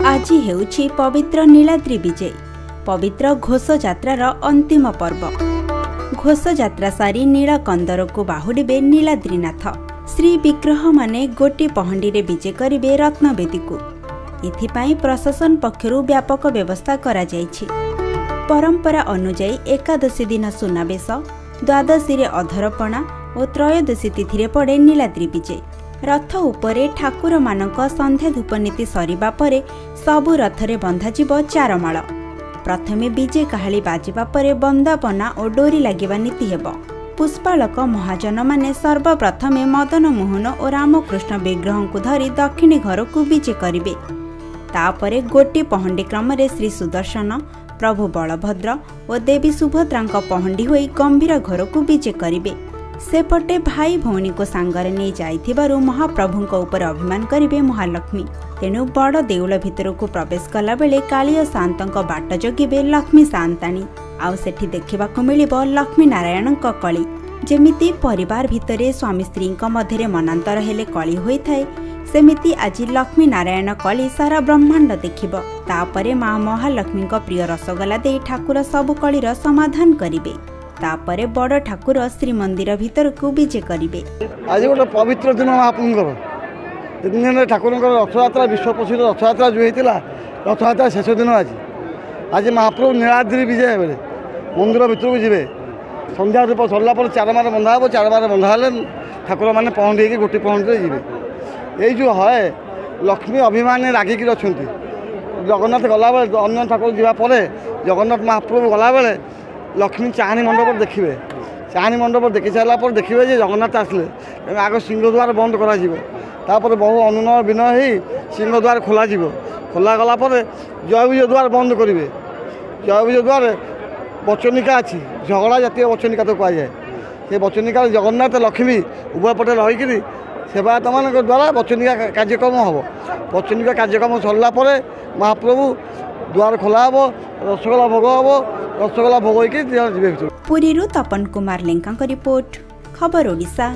आज हेउछि पवित्र नीलाद्री विजय पवित्र घोष यात्रार अंतिम पर्व। घोष यात्रा सारी नीलकंदर को बाहुड़े नीलाद्रीनाथ श्री विग्रह माने गोटी पहंडी रे विजय करिवे रत्नवेदी को। एथिपाई प्रशासन पक्षरु व्यापक व्यवस्था करा जायछि। परंपरा अनुଯାयी एकादशी दिन सुनावेश, द्वादशी रे अधरपणा और त्रयोदशी तिथि रे पड़े नीलाद्री विजय। रथ उपरे ठाकुर मानक संध्या धूपनीति सरिबा परे सबु रथरे बंधाजिब चारमाळ। प्रथमे विजय काहाली बाजिबा परे बंदापना और डोरी लागिबा नीति हेब। पुष्पालक महाजन माने सर्वप्रथमे मदन मोहन और रामकृष्ण विग्रह को धरी दक्षिणी घर को विजय करिवे। तापरे गोटी पहंडी क्रम श्री सुदर्शन, प्रभु बलभद्र और देवी सुभद्रा पहंडी होई गंभीर घर को विजय करिवे। सेपटे भाई भौणी को सांगरे नहीं जाइथिबारु महाप्रभु ऊपर अभिमान करिवे महालक्ष्मी। तेणु बड़ देउल भितर को प्रवेश कला बेले कालिया शांतक बाट जगिबे लक्ष्मी शांताणी। आउ सेठी देखिबाकु मिलिबो लक्ष्मी नारायण कली। जेमिति परिवार भितरे स्वामी स्त्री मध्य मनांतर हेले कली होइथाय, सेमिति आज लक्ष्मी नारायण कली सारा ब्रह्मांड देखिबो। तापरे मां महालक्ष्मी प्रिय रसगोला दे ठाकुर सबु कलीर समाधान करिवे। तापरे बड़ ठाकुर श्रीमंदिर भीतर को विजय करिवे। आज गोटे पवित्र दिन महाप्रभुଙ୍କର दिन ठाकुर रथयात्रा विश्व प्रसिद्ध रथयात्रा जो होता रथयात्रा शेष दिन आज महाप्रभु नीलाद्री विजय बेले मंदिर भीतर को जी संध्या धूप सरला चारमार बंधा हे। चारमार बंधा हेले ठाकुर मैंने पहंडी की गोटी पहंडी जी यही जो है लक्ष्मी अभिमान रागिकी अच्छा। जगन्नाथ गला बेले अन्य ठाकुर जावापर जगन्नाथ महाप्रभु गला बेले लक्ष्मी चाहानी मंडप देखिए। चाहानी मंडप देखी सारापर देखिए जगन्नाथ आसले आग सिंहद्वार बंद कर बहु अनुनय विनय हो सिंहद्वार खोल खोला गलापर जय विजय द्वार बंद करेंगे। जय विजय द्वार वचनिका अच्छी झगड़ा जातीय वचनिका तो कहुए। से वचनिका जगन्नाथ लक्ष्मी उभय पटे रहीकि सेवायत मान द्वारा वचनिका कार्यक्रम हम। वचनिका कार्यक्रम सरला महाप्रभु द्वार खोला हे, रसगोला भोग हम। रसगोला भोग होगी। पुरी तपन कुमार लेंका रिपोर्ट, खबर ओडिशा।